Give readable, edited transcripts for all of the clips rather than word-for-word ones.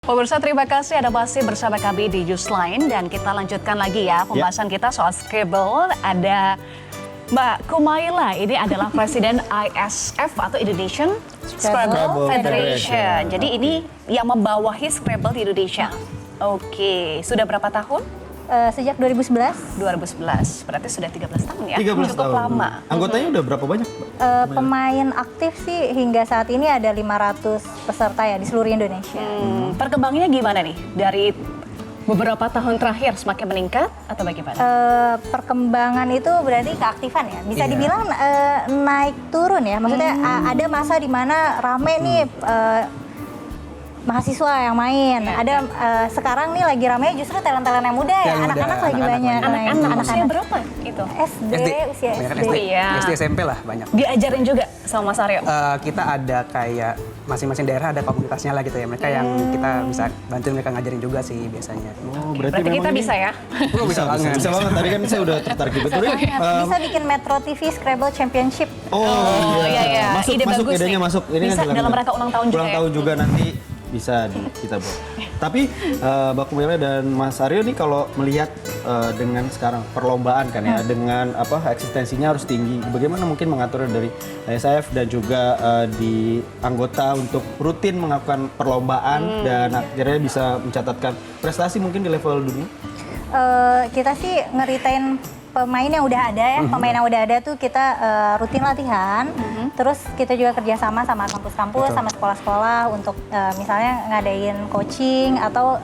Pemirsa, terima kasih Anda masih bersama kami di Newsline dan kita lanjutkan lagi ya pembahasan kita soal Scrabble. Ada Mbak Kumaila, ini adalah Presiden ISF atau Indonesian Scrabble Federation. Jadi ini yang membawahi Scrabble di Indonesia. Oke, sudah berapa tahun? Sejak 2011. 2011, berarti sudah 13 tahun ya? 13 Cukup tahun. lama. Anggotanya udah berapa banyak? Pemain aktif sih hingga saat ini ada 500 peserta ya di seluruh Indonesia. Perkembangannya gimana nih? Dari beberapa tahun terakhir semakin meningkat atau bagaimana? Perkembangan itu berarti keaktifan ya. Bisa dibilang naik turun ya. Maksudnya ada masa di mana rame nih mahasiswa yang main. Ada sekarang nih lagi rame justru talent-talent yang muda ya. Anak-anak lagi banyak. Anak-anak usia berapa itu? SD, usia Banyak SD. SD, Iya. SD SMP lah banyak. Diajarin juga sama Mas Aryo? Kita ada kayak masing-masing daerah ada komunitasnya lah gitu ya. Mereka yang kita bisa bantuin mereka ngajarin juga sih biasanya. Oh, Berarti kita memang bisa ya? Oh, bisa banget. Bisa banget. Tadi kan saya udah tertarik juga. Terus, Bisa bikin Metro TV Scrabble Championship. Oh, iya. Masuk, Ide masuk, bagus idenya nih. masuk. Ini Bisa kan dalam rangka ulang tahun juga ulang ya? tahun juga nanti bisa kita buat. Tapi Mbak Kumaila dan Mas Aryo nih kalau melihat dengan sekarang perlombaan kan ya, dengan eksistensinya harus tinggi. Bagaimana mungkin mengaturnya dari ISF dan juga di anggota untuk rutin melakukan perlombaan dan akhirnya bisa mencatatkan prestasi mungkin di level dunia? Kita sih ngeritain pemain yang udah ada ya, pemain yang udah ada tuh kita rutin latihan, terus kita juga kerjasama sama kampus-kampus, sama sekolah-sekolah untuk misalnya ngadain coaching atau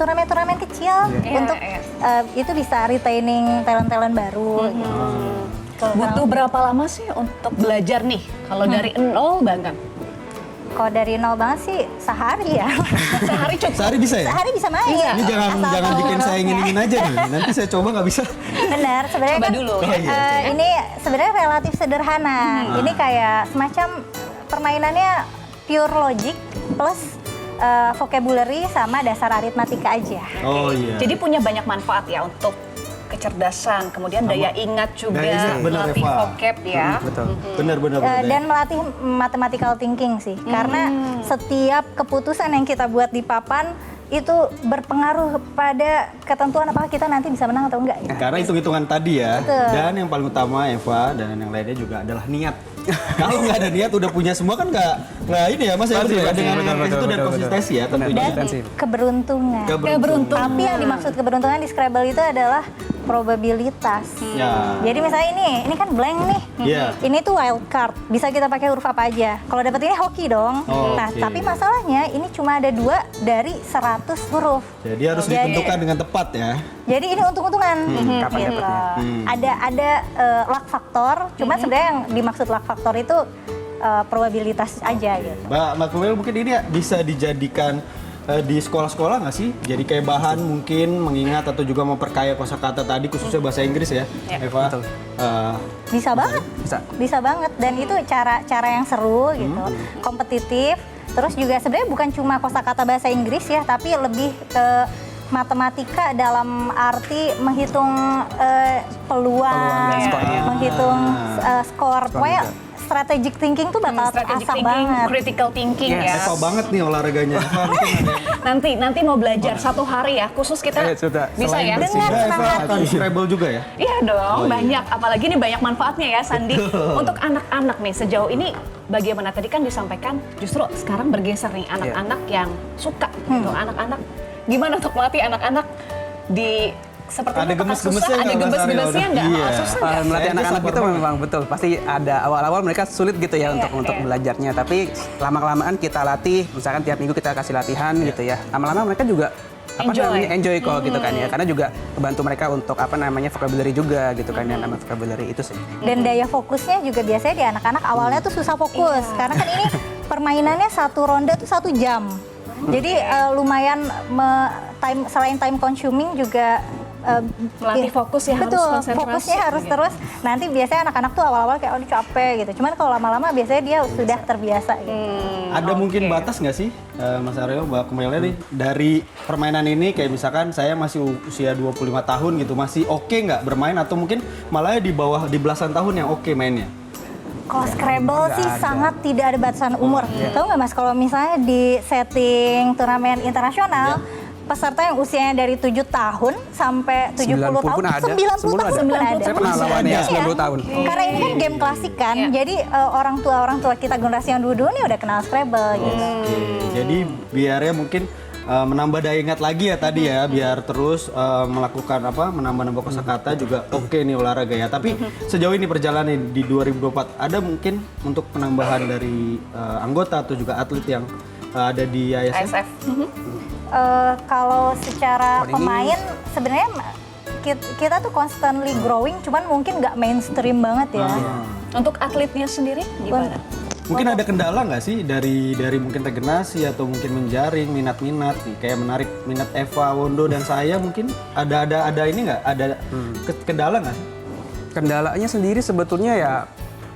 turnamen-turnamen kecil untuk itu bisa retaining talent-talent baru. Butuh berapa lama sih untuk belajar nih? Kalau dari nol banget? Kalau dari nol banget sih sehari ya. Sehari cukup? Sehari bisa ya? Sehari bisa main. Ini jangan Asal jangan tahu bikin saya rootnya. ingin aja nih. Nanti saya coba nggak bisa. Benar, sebenarnya Coba kan dulu. ini sebenarnya relatif sederhana. Ini kayak semacam permainannya pure logic plus vocabulary sama dasar aritmatika aja. Oh iya. Jadi punya banyak manfaat ya untuk kecerdasan, kemudian daya ingat juga, Daya ingat, benar, melatih Eva. vocab ya. Betul. Benar-benar. Dan melatih mathematical thinking sih, karena setiap keputusan yang kita buat di papan itu berpengaruh pada ketentuan apakah kita nanti bisa menang atau enggak. Karena hitung-hitungan tadi ya. Betul. Dan yang paling utama Eva dan yang lainnya juga adalah niat. Kalau nggak ada niat udah punya semua kan nggak ini ya Mas ya, Pasti, dengan pasti. itu dan Betul. konsistensi ya tentunya. Dan Konsistensi. keberuntungan. Keberuntungan. Tapi yang dimaksud keberuntungan di Scrabble itu adalah probabilitas. Ya. Jadi misalnya ini kan blank nih. Iya. Ini tuh wild card, bisa kita pakai huruf apa aja. Kalau dapat ini hoki dong. Oh, Nah, oke. tapi masalahnya ini cuma ada 2 dari 100 huruf. Jadi harus ditentukan dengan tepat ya. Jadi ini untung-untungan. kapan Gitu. dapatnya. Ada luck factor, cuma sebenarnya yang dimaksud luck factor itu probabilitas aja gitu. Mbak Kumaila mungkin ini ya bisa dijadikan di sekolah-sekolah nggak sih? Jadi kayak bahan mungkin mengingat atau juga memperkaya kosakata tadi khususnya bahasa Inggris ya, Eva. betul. Bisa banget. Bisa. Bisa banget, dan itu cara yang seru gitu, kompetitif. Terus juga sebenarnya bukan cuma kosakata bahasa Inggris ya, tapi lebih ke matematika dalam arti menghitung peluang, dan skornya. menghitung skor. Pokoknya juga. strategic thinking tuh bakal Strategic terasa thinking, banget. critical thinking Yes. ya. Eva banget nih olahraganya. Eva, mungkin ada yang- Nanti mau belajar 1 hari ya, khusus kita sudah. bisa Selain ya. bersih. Dengan Ya, senang Eva hati. akan Scrabble juga ya? Iya dong, iya. banyak. Apalagi ini banyak manfaatnya ya, Sandi. Untuk anak-anak nih, sejauh ini bagaimana? Tadi kan disampaikan justru sekarang bergeser nih anak-anak yang suka gitu. Anak-anak, gimana untuk melatih anak-anak di seperti Ada apakah gemes-gemesnya susah? Ada nggak, Mas gemes-gemesnya Aryo? nggak? Iya. Susah nggak? Melatih Saya anak-anak sabar itu banget. memang betul pasti ada awal-awal mereka sulit gitu ya untuk belajarnya, tapi lama-kelamaan kita latih, misalkan tiap minggu kita kasih latihan gitu ya, lama-lama mereka juga enjoy kok gitu kan ya, karena juga membantu mereka untuk vocabulary juga gitu kan ya, nama vocabulary itu sih. Dan daya fokusnya juga biasanya di anak-anak awalnya tuh susah fokus, karena kan ini permainannya 1 ronde tuh 1 jam. Jadi lumayan selain time consuming juga Melatih fokus ya, harus betul, konsentrasi. fokusnya harus gitu. terus. Nanti biasanya anak-anak tuh awal-awal kayak oh capek gitu. Cuman kalau lama-lama biasanya dia sudah terbiasa gitu. Ada mungkin batas nggak sih, Mas Aryo, Mbak Kumaila nih, dari permainan ini kayak misalkan saya masih usia 25 tahun gitu, masih oke nggak bermain atau mungkin malah di bawah di belasan tahun yang oke mainnya? Kalau Scrabble sih sangat tidak ada batasan umur. Tahu nggak Mas, kalau misalnya di setting turnamen internasional, peserta yang usianya dari 7 tahun sampai 70 90 tahun, pun ada. 90 Semua tahun ada. pun ada. Saya pernah lawan ya, 90 tahun. Karena ini kan game klasik kan, jadi orang tua kita generasi yang dulu nih udah kenal Scrabble gitu. Oke, jadi biarnya mungkin menambah daya ingat lagi ya tadi ya, biar terus melakukan menambah-nambah kosakata juga oke nih olahraga ya. Tapi sejauh ini perjalanan di 2024 ada mungkin untuk penambahan dari anggota atau juga atlet yang ada di ISF? ASF. Kalau secara Kalau ini- pemain sebenarnya kita tuh constantly growing, cuman mungkin nggak mainstream banget ya. Untuk atletnya sendiri gimana? Mungkin ada kendala nggak sih dari mungkin regenerasi atau mungkin menjaring minat-minat nih, kayak menarik minat Eva, Wondo dan saya mungkin ada ini nggak, ada kendala nggak sih? Kendalanya sendiri sebetulnya ya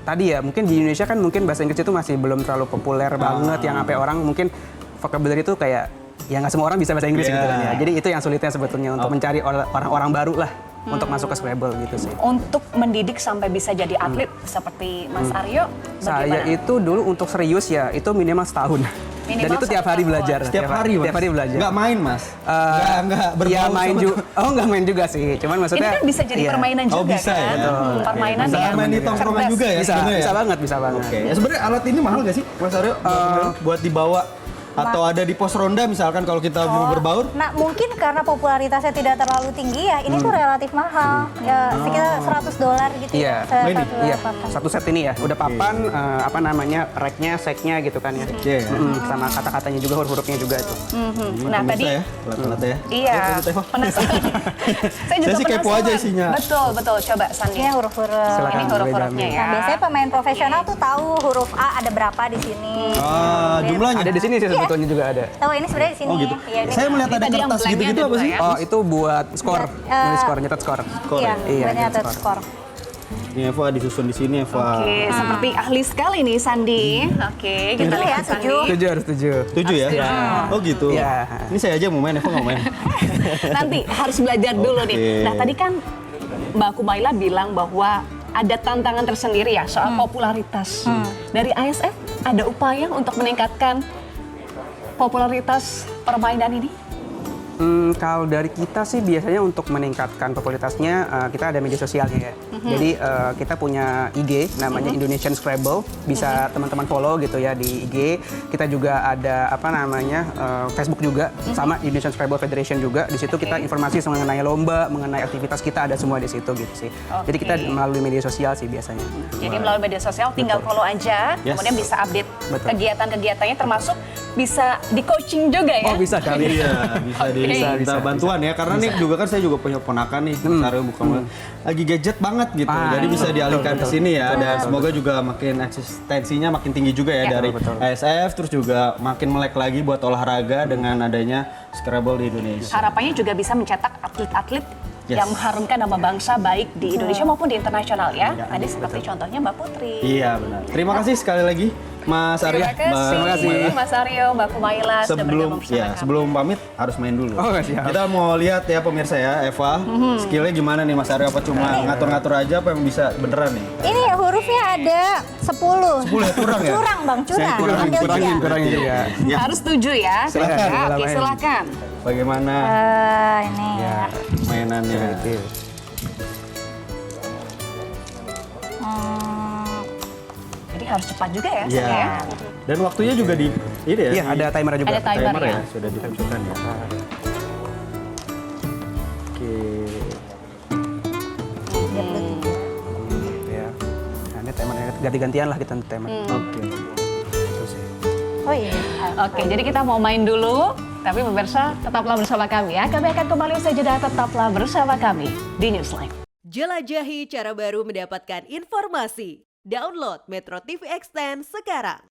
tadi ya, mungkin di Indonesia kan mungkin bahasa Inggris itu masih belum terlalu populer banget, yang sampai orang mungkin vocabulary itu kayak ya nggak semua orang bisa bahasa Inggris gitu kan ya. Jadi itu yang sulitnya sebetulnya untuk mencari orang-orang baru lah untuk masuk ke Scrabble gitu sih. Untuk mendidik sampai bisa jadi atlet seperti Mas Aryo, Saya bagaimana? itu dulu untuk serius ya itu minimal setahun. Minimal Dan itu tiap hari setahun. belajar. Setiap hari, Mas? Tiap hari belajar. Nggak main, Mas? Nggak berbau Ya main sama- juga. Oh nggak main juga sih. Cuman Ini maksudnya. kan bisa jadi iya. permainan Oh, juga bisa kan? ya? Permainan Bisa yang main di tongkrongan cerdas. juga ya? Bisa, sebenarnya bisa ya? banget, bisa banget. Oke, ya sebenarnya alat ini mahal nggak sih, Mas Aryo? Buat dibawa atau ada di pos ronda misalkan kalau kita mau berbaur? Nah, mungkin karena popularitasnya tidak terlalu tinggi ya, ini tuh relatif mahal. Ya sekitar $100 gitu Iya, ya. ini? Satu Iya, papan. satu set ini ya. Udah papan, racknya, seknya gitu kan ya. Oke. Sama kata-katanya juga, huruf-hurufnya juga itu. Nah, tadi ya, alat-alatnya ya. iya, Ya, lanjut, Eva. penasaran. Saya juga Saya sih kepo penasaran. aja isinya. Betul, betul. Coba Sandi. Ini huruf-huruf. Silakan. Ini huruf-hurufnya ya. Nah, biasanya pemain profesional tuh tahu huruf A ada berapa di sini. Jumlahnya Ada di sini sih Iya. sebetulnya juga ada. Tahu ini sebenarnya di sini. Oh gitu. Iya, ini. Saya melihat Ini ada tadi yang kertas blanknya gitu-gitu ada apa dua sih? ya? Oh, itu buat skor. Nulis skor, nyetat skor. Iya, Iya, buat nyatet nyatet skor. Ini Eva disusun di sini Eva. Oke, seperti ahli sekali nih Sandi. Oke, kita Tujuh lihat ya, Sandi. tujuh. Tujuh harus tujuh. 7 ya? Iya. Oh gitu. Iya. Ini saya aja mau main, Eva nggak main. Nanti harus belajar dulu nih. Oke. Nah, tadi kan Mbak Kumaila bilang bahwa ada tantangan tersendiri ya soal popularitas. Dari ISF ada upaya untuk meningkatkan popularitas permainan ini? Kalau dari kita sih biasanya untuk meningkatkan popularitasnya kita ada media sosialnya ya. Jadi kita punya IG namanya Indonesian Scrabble, bisa teman-teman follow gitu ya di IG. Kita juga ada Facebook juga sama Indonesian Scrabble Federation juga. Di situ kita informasi mengenai lomba, mengenai aktivitas kita ada semua di situ gitu sih. Jadi kita melalui media sosial sih biasanya. Jadi melalui media sosial tinggal follow aja, Yes. kemudian bisa update Betul. kegiatan-kegiatannya termasuk bisa di coaching juga ya. Oh bisa kali. Iya, bisa diminta bisa, bantuan ya. Karena nih juga kan saya juga punya ponakan nih, Mas Aryo bukan lagi gadget banget gitu. Jadi bisa dialihkan ke sini ya. Dan semoga juga makin eksistensinya makin tinggi juga ya, dari betul. ASF, terus juga makin melek lagi buat olahraga dengan adanya Scrabble di Indonesia. Harapannya juga bisa mencetak atlet-atlet Yes. yang mengharumkan nama bangsa baik di Indonesia maupun di internasional ya. Tadi seperti contohnya Mbak Putri. Iya benar. Terima kasih sekali lagi Mas Aryo. Terima kasih Mas Aryo, Mbak Kumaila sudah bergabung bersama kami. Sebelum pamit harus main dulu. Oh, siap. Kita mau lihat ya pemirsa ya, Eva. Skillnya gimana nih Mas Aryo? Apa cuma ngatur-ngatur aja apa yang bisa beneran nih? Ini hurufnya ada 10. 10 ya, kurang ya? Curang Bang, curang. Saya kurangin, Ambil kurangin, dia. Kurangin juga. Ya, Harus setuju ya. Silakan. Ya, oke, Silakan. silakan. bagaimana Ini Ya, mainannya? itu. Jadi harus cepat juga ya. Iya. Sandi, ya. Dan waktunya juga di ini ya. Iya, di- ada timer juga. Ada timer timer ya. ya, sudah ditentukan ya. Oke. Ya. Nah, ini timernya ganti-gantian lah kita timer. Oke. Itu sih. Oh iya. Oke, jadi kita mau main dulu. Tapi pemirsa, tetaplah bersama kami ya. Kami akan kembali usai jeda, tetaplah bersama kami di Newsline. Jelajahi cara baru mendapatkan informasi. Download Metro TV Extend sekarang.